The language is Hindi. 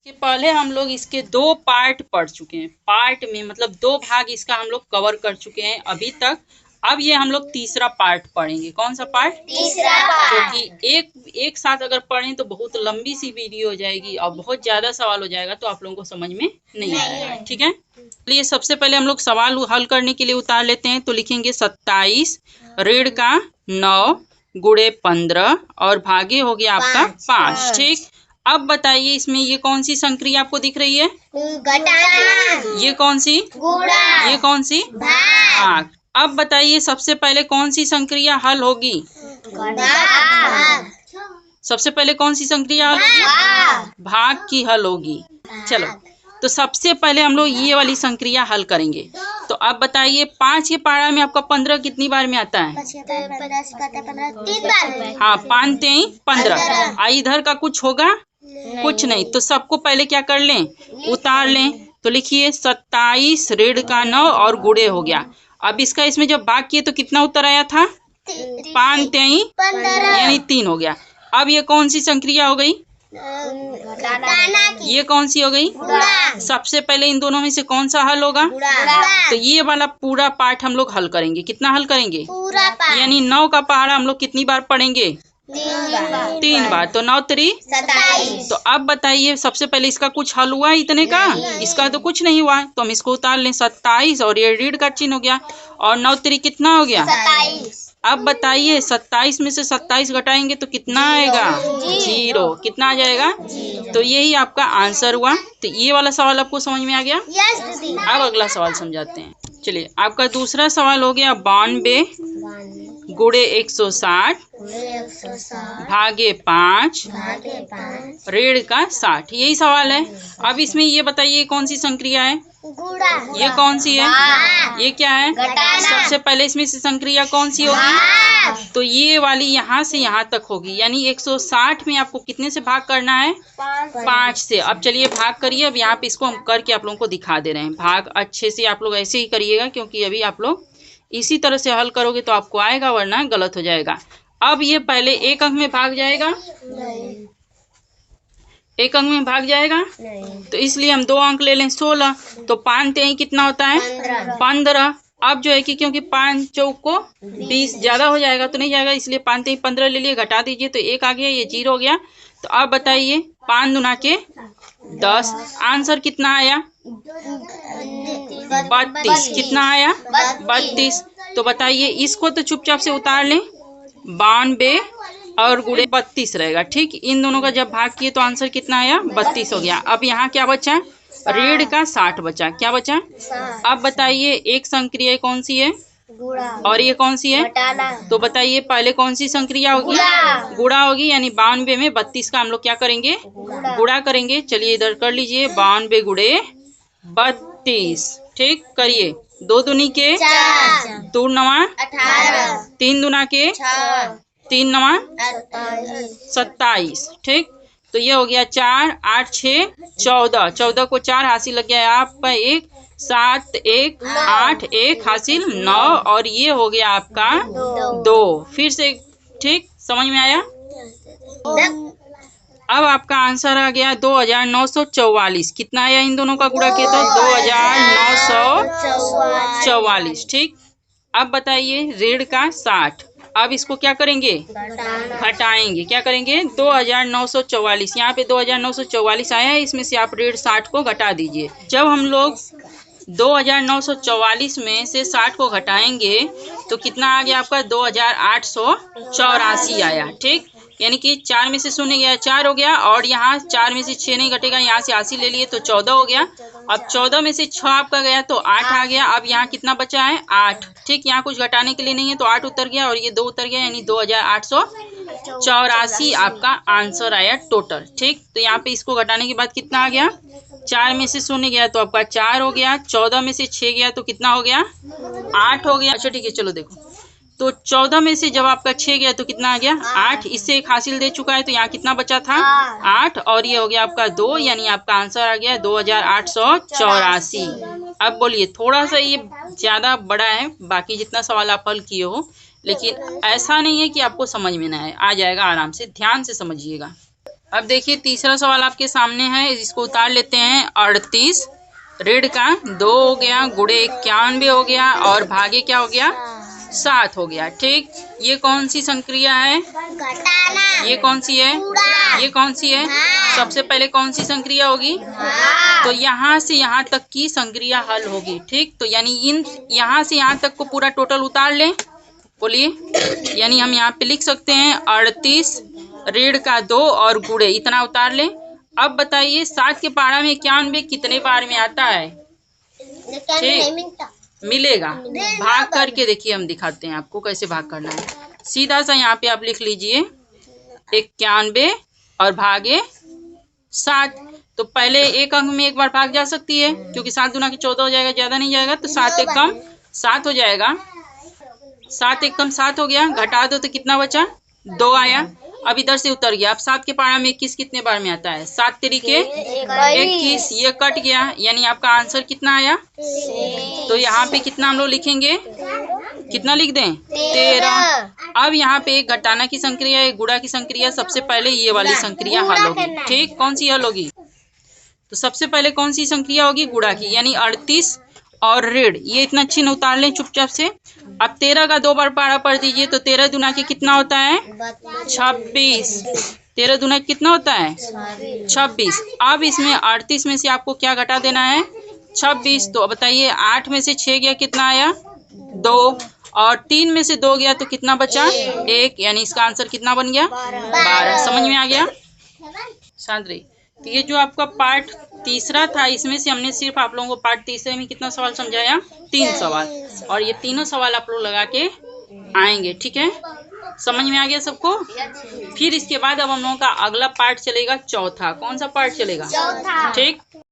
के पहले हम लोग इसके दो पार्ट पढ़ चुके हैं। पार्ट में मतलब दो भाग इसका हम लोग कवर कर चुके हैं अभी तक। अब ये हम लोग तीसरा पार्ट पढ़ेंगे। कौन सा पार्ट? तीसरा पार्ट। क्योंकि एक साथ अगर पढ़ें तो बहुत लंबी सी वीडियो हो जाएगी और बहुत ज्यादा सवाल हो जाएगा तो आप लोगों को समझ में नहीं आएगा। ठीक है, चलिए सबसे पहले हम लोग सवाल हल करने के लिए उतार लेते हैं। तो लिखेंगे 27 ऋण का 9 गुणे 15 और भागे हो गया आपका 5। ठीक, अब बताइए इसमें ये कौन सी संक्रिया आपको दिख रही है? घटाना। ये कौन सी? गुणा। ये कौन सी? भाग। अब बताइए सबसे पहले कौन सी संक्रिया हल होगी? भाग। सबसे पहले कौन सी संक्रिया हल होगी? भाग की हल होगी। चलो, तो सबसे पहले हम लोग ये वाली संक्रिया हल करेंगे। तो अब बताइए 5 के पहाड़ा में आपका 15 कितनी बार में आता है? 3 बार। हाँ, 5 3 15। इधर का कुछ होगा? कुछ नहीं। तो सबको पहले क्या कर लें? उतार लें। तो लिखिए 27 ऋण का 9 और गुणे हो गया। अब इसका इसमें जब भाग किए तो कितना उत्तर आया था? 5 3 15 यानी 3 हो गया। अब ये कौन सी संक्रिया हो गई? ये कौन सी हो गई? सबसे पहले इन दोनों में से कौन सा हल होगा? तो ये वाला पूरा पार्ट हम लोग हल करेंगे। कितना हल करेंगे? पूरा पार्ट। यानी 9 का पहाड़ा हम लोग कितनी बार पढ़ेंगे? 3 बार। तो 9 3 27। तो अब बताइए सबसे पहले इसका कुछ हल हुआ इतने का? इसका तो कुछ नहीं हुआ, तो हम इसको उतार लें। 27 और ये ऋण का चिन्ह हो गया और 9 3 कितना हो गया? 27। अब बताइए 27 में से 27 घटाएंगे तो कितना आएगा? 0। कितना आ जाएगा? तो यही आपका आंसर हुआ। तो ये वाला सवाल आपको समझ में आ गया? यस दीदी। अब अगला सवाल समझाते हैं। चलिए, आपका दूसरा सवाल हो गया 92 गुणे 160 भागे 5 ऋण का 60। यही सवाल है। अब इसमें ये बताइए कौन सी संक्रिया है? गुणा। ये कौन सी है? भाग। ये क्या है? घटाना। सबसे पहले इसमें से संक्रिया कौन सी होगी? भाग। तो ये वाली यहाँ से यहाँ तक होगी। यानी 160 में आपको कितने से भाग करना है? 5 से। अब चलिए भाग करिए। अब यहाँ पे इसको हम करके आप लोगों को दिखा दे रहे हैं। भाग अच्छे से आप लोग ऐसे ही करिएगा, क्योंकि अभी आप लोग इसी तरह से हल करोगे तो आपको आएगा, वरना गलत हो जाएगा। अब ये पहले एक अंक में भाग जाएगा? नहीं। एक अंक में भाग जाएगा? नहीं। तो इसलिए हम 2 अंक ले लें। 16। तो 5 3 कितना होता है? 15। अब जो है कि क्योंकि 5 चौक को 20 ज्यादा हो जाएगा तो नहीं जाएगा, इसलिए 5 3 15 ले लिए, घटा दीजिए तो 1 आ गया, ये 0 हो गया। तो अब बताइए 5 दूना के 10। आंसर कितना आया? 32। कितना आया? 32। तो बताइए इसको तो चुपचाप से उतार लें। 92 और गुणे 32 रहेगा। ठीक, इन दोनों का जब भाग किए तो आंसर कितना आया? 32 हो गया। अब यहाँ क्या बचा? ऋण का 60 बचा। क्या बचा? अब बताइए एक संक्रिया कौन सी है और ये कौन सी है? घटाना। तो बताइए पहले कौन सी संक्रिया होगी? गुणा होगी। यानी 92 में 32 का हम लोग क्या करेंगे? गुणा करेंगे। चलिए इधर कर लीजिए। 92 गुणे 32। ठीक, करिए। 2 दूनी के 4। 2 नवा 18। 3 दूना के 6। 3 नवा 28। 27। ठीक, तो ये हो गया 4 8 6 14। 14 को 4 हासिल लग गया आपका 1। 7 1 8 1 हासिल 9 और ये हो गया आपका 2। फिर से। ठीक, समझ में आया? अब आपका आंसर आ गया 2944। कितना आया इन दोनों का गुणा किया तो? 2944। ठीक, अब बताइए ऋण का 60। अब इसको क्या करेंगे? घटाएंगे। क्या करेंगे? 2944। यहाँ पे 2944 आया है, इसमें से आप ऋण 60 को घटा दीजिए। जब हम लोग 2944 में से 60 को घटाएंगे तो कितना आ गया आपका? 2884 आया। ठीक, यानी कि 4 में से 0 गया, 4 हो गया। और यहाँ 4 में से 6 नहीं घटेगा, यहाँ से 80 ले लिए तो 14 हो गया। अब 14 में से 6 आपका गया तो 8 आ गया। अब यहाँ कितना बचा है? 8। ठीक, यहाँ कुछ घटाने के लिए नहीं है तो 8 उतर गया और ये 2 उतर गया, यानी 2884 आपका आंसर आया टोटल। ठीक, तो यहाँ पे इसको घटाने के बाद कितना आ गया? 4 में से 0 गया तो आपका 4 हो गया। 14 में से 6 गया तो कितना हो गया? 8 हो गया। अच्छा ठीक है, चलो देखो। तो 14 में से जब आपका 6 गया तो कितना आ गया? 8। इससे एक हासिल दे चुका है तो यहाँ कितना बचा था? 8 और ये हो गया आपका 2, यानी आपका आंसर आ गया 2884। अब बोलिए, थोड़ा सा ये ज्यादा बड़ा है बाकी जितना सवाल आप हल किए हो, लेकिन ऐसा नहीं है कि आपको समझ में ना आए, आ जाएगा आराम से। ध्यान से समझिएगा। अब देखिए तीसरा सवाल आपके सामने है, इसको उतार लेते हैं। 38 ऋण का 2 हो गया, गुणे 91 हो गया और भागे क्या हो गया 7 हो गया। ठीक, ये कौन सी संक्रिया है? घटाना। ये कौन सी है? ये कौन सी है? सबसे पहले कौन सी संक्रिया होगी? तो यहाँ से यहाँ तक की संक्रिया हल होगी। ठीक, तो यानी इन यहाँ से यहाँ तक को पूरा टोटल उतार लें। बोलिए, यानी हम यहाँ पे लिख सकते हैं 38 ऋण का 2 और गुणे इतना उतार लें। अब बताइए 7 के पारा में 91 कितने बार में आता है? ठीक, मिलेगा। भाग करके देखिए, हम दिखाते हैं आपको कैसे भाग करना है। सीधा सा यहाँ पे आप लिख लीजिए 91 और भागे 7। तो पहले एक अंक में एक बार भाग जा सकती है, क्योंकि 7 दूना की 14 हो जाएगा, ज्यादा नहीं जाएगा। तो 7 एक कम 7 हो जाएगा। 7 एक कम 7 हो गया, घटा दो तो कितना बचा? 2 आया। अब इधर से उतर गया। अब 7 के पारा में 21 कितने बार में आता है? 7 तरीके 21, ये कट गया, यानी आपका आंसर कितना आया? तो यहाँ पे कितना हम लोग लिखेंगे? कितना लिख दें? 13। अब यहाँ पे एक घटाना की संक्रिया, एक गुणा की संक्रिया। सबसे पहले ये वाली संक्रिया हल होगी। ठीक, कौन सी हल होगी? तो सबसे पहले कौन सी संक्रिया होगी? गुणा की, यानी 38 और ऋण, ये इतना चिन्ह उतार लें चुपचाप से। अब 13 का 2 बार पारा पढ़ दीजिए, तो 13 दूना के कितना होता है? 26। 13 दूना कितना होता है? 26। अब इसमें 38 में से आपको क्या घटा देना है? 26। तो बताइए 8 में से 6 गया, कितना आया? 2। और 3 में से 2 गया तो कितना बचा? 1, यानी इसका आंसर कितना बन गया? 12। समझ में आ गया? शांत रही। तो ये जो आपका पार्ट तीसरा था, इसमें से हमने सिर्फ आप लोगों को पार्ट तीसरे में कितना सवाल समझाया? 3 सवाल, और ये तीनों सवाल आप लोग लगा के आएंगे। ठीक है, समझ में आ गया सबको? फिर इसके बाद अब हम लोगों का अगला पार्ट चलेगा चौथा। कौन सा पार्ट चलेगा? चौथा। ठीक,